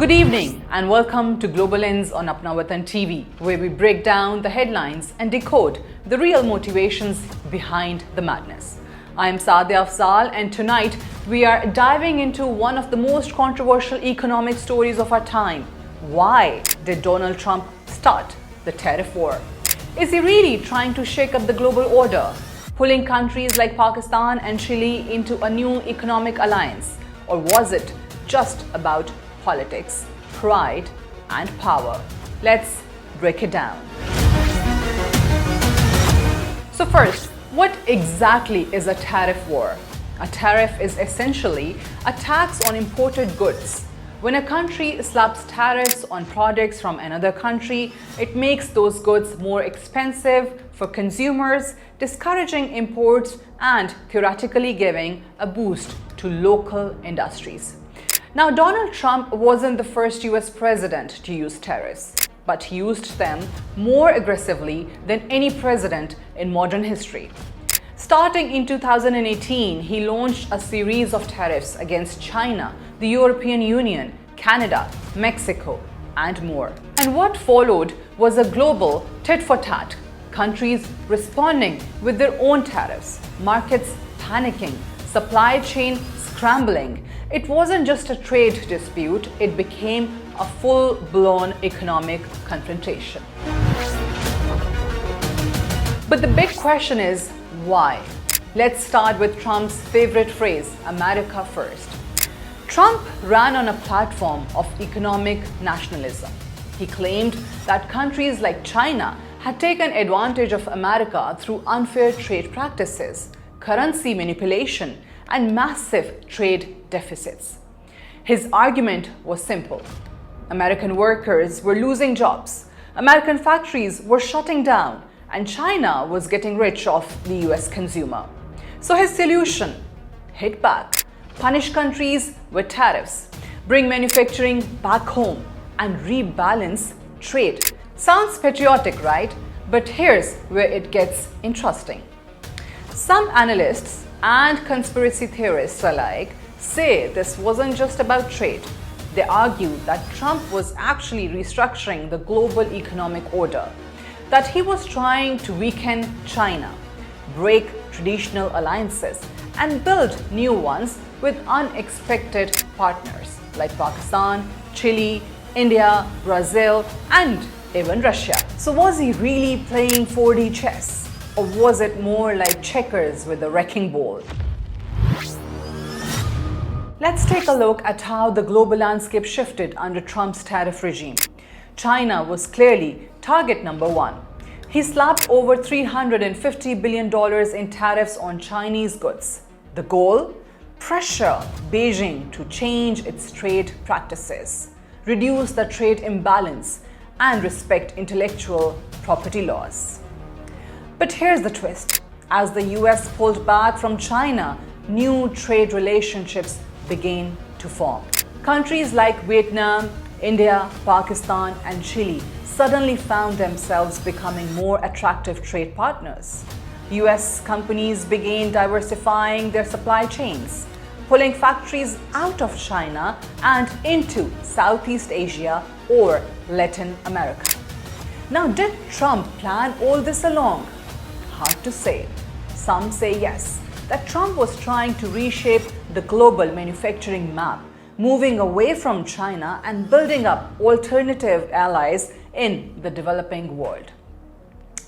Good evening and welcome to Global Lens on Apna Watan TV, where we break down the headlines and decode the real motivations behind the madness. I am Saadia Afzaal, and tonight we are diving into one of the most controversial economic stories of our time. Why did Donald Trump start the Tariff War? Is he really trying to shake up the global order, pulling countries like Pakistan and Chile into a new economic alliance? Or was it just about politics, pride, and power? Let's break it down. So first, what exactly is a tariff war? A tariff is essentially a tax on imported goods. When a country slaps tariffs on products from another country, it makes those goods more expensive for consumers, discouraging imports and theoretically giving a boost to local industries. Now, Donald Trump wasn't the first US president to use tariffs, but he used them more aggressively than any president in modern history. Starting in 2018, he launched a series of tariffs against China, the European Union, Canada, Mexico, and more. And what followed was a global tit for tat, countries responding with their own tariffs, markets panicking, supply chain scrambling. It wasn't just a trade dispute, it became a full-blown economic confrontation. But the big question is, why? Let's start with Trump's favorite phrase, America first. Trump ran on a platform of economic nationalism. He claimed that countries like China had taken advantage of America through unfair trade practices, currency manipulation, and massive trade deficits. His argument was simple. American workers were losing jobs, American factories were shutting down, and China was getting rich off the US consumer. So his solution: hit back, punish countries with tariffs, bring manufacturing back home, and rebalance trade. Sounds patriotic, right? But here's where it gets interesting. Some analysts and conspiracy theorists alike say this wasn't just about trade. They argue that Trump was actually restructuring the global economic order, that he was trying to weaken China, break traditional alliances, and build new ones with unexpected partners like Pakistan, Chile, India, Brazil, and even Russia. So was he really playing 4D chess? Or was it more like checkers with a wrecking ball? Let's take a look at how the global landscape shifted under Trump's tariff regime. China was clearly target number one. He slapped over $350 billion in tariffs on Chinese goods. The goal? Pressure Beijing to change its trade practices, reduce the trade imbalance, and respect intellectual property laws. But here's the twist. As the US pulled back from China, new trade relationships began to form. Countries like Vietnam, India, Pakistan, and Chile suddenly found themselves becoming more attractive trade partners. US companies began diversifying their supply chains, pulling factories out of China and into Southeast Asia or Latin America. Now, did Trump plan all this along? Hard to say. Some say yes, that Trump was trying to reshape the global manufacturing map, moving away from China and building up alternative allies in the developing world.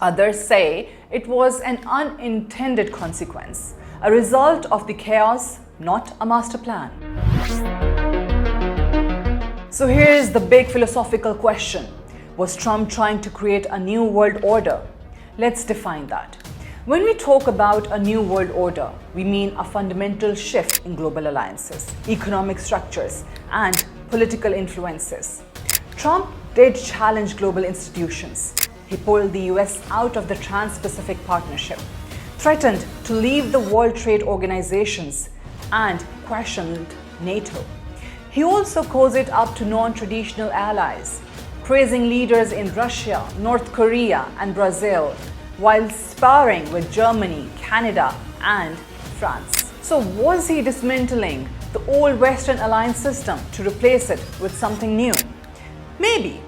Others say it was an unintended consequence, a result of the chaos, not a master plan. So here's the big philosophical question. Was Trump trying to create a new world order? Let's define that. When we talk about a new world order, we mean a fundamental shift in global alliances, economic structures, and political influences. Trump did challenge global institutions. He pulled the US out of the Trans-Pacific Partnership, threatened to leave the World Trade Organizations, and questioned NATO. He also caused it up to non-traditional allies, praising leaders in Russia, North Korea, and Brazil, while sparring with Germany, Canada, and France. So was he dismantling the old Western alliance system to replace it with something new? Maybe.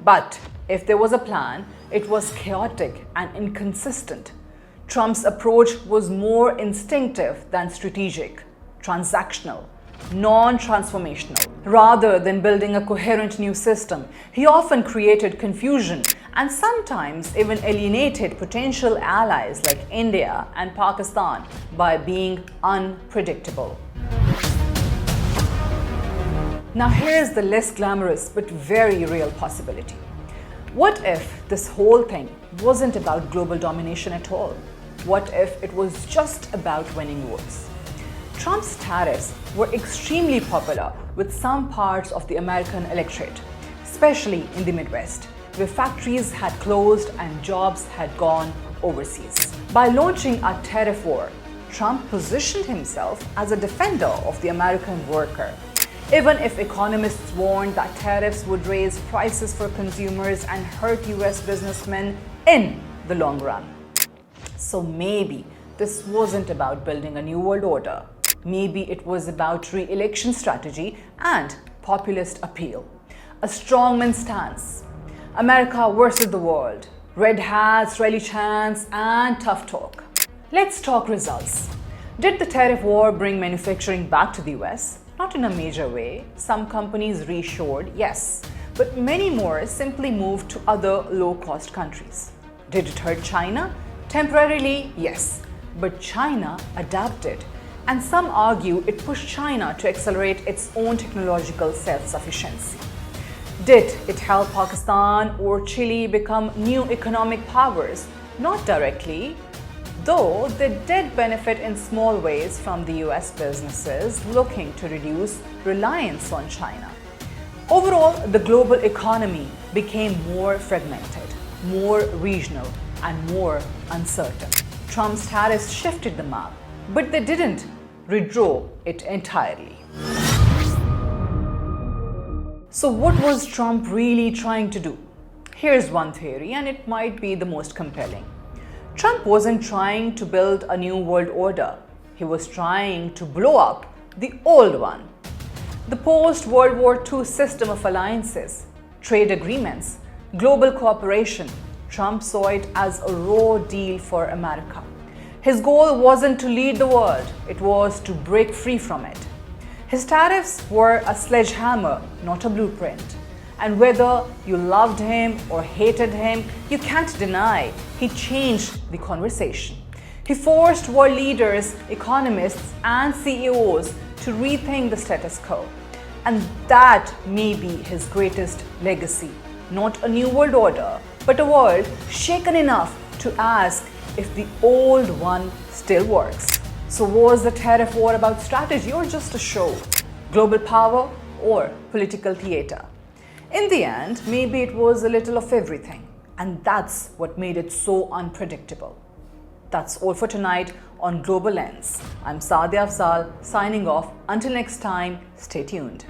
But if there was a plan, it was chaotic and inconsistent. Trump's approach was more instinctive than strategic, transactional, non-transformational. Rather than building a coherent new system, he often created confusion and sometimes even alienated potential allies like India and Pakistan by being unpredictable. Now here's the less glamorous but very real possibility. What if this whole thing wasn't about global domination at all? What if it was just about winning votes? Trump's tariffs were extremely popular with some parts of the American electorate, especially in the Midwest, where factories had closed and jobs had gone overseas. By launching a tariff war, Trump positioned himself as a defender of the American worker, even if economists warned that tariffs would raise prices for consumers and hurt US businessmen in the long run. So maybe this wasn't about building a new world order. Maybe it was about re-election strategy and populist appeal. A strongman stance. America versus the world. Red hats, rally chants, and tough talk. Let's talk results. Did the tariff war bring manufacturing back to the US? Not in a major way. Some companies reshored, yes, but many more simply moved to other low-cost countries. Did it hurt China? Temporarily, yes, but China adapted, and some argue it pushed China to accelerate its own technological self-sufficiency. Did it help Pakistan or Chile become new economic powers? Not directly, though they did benefit in small ways from the US businesses looking to reduce reliance on China. Overall, the global economy became more fragmented, more regional, and more uncertain. Trump's tariffs shifted the map, but they didn't redraw it entirely. So what was Trump really trying to do? Here's one theory, and it might be the most compelling. Trump wasn't trying to build a new world order. He was trying to blow up the old one. The post-World War II system of alliances, trade agreements, global cooperation, Trump saw it as a raw deal for America. His goal wasn't to lead the world, it was to break free from it. His tariffs were a sledgehammer, not a blueprint. And whether you loved him or hated him, you can't deny he changed the conversation. He forced world leaders, economists, and CEOs to rethink the status quo. And that may be his greatest legacy. Not a new world order, but a world shaken enough to ask if the old one still works. So was the tariff war about strategy or just a show? Global power or political theater? In the end, maybe it was a little of everything. And that's what made it so unpredictable. That's all for tonight on Global Lens. I'm Saadia Afzaal signing off. Until next time, stay tuned.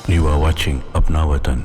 You are watching Apna Watan.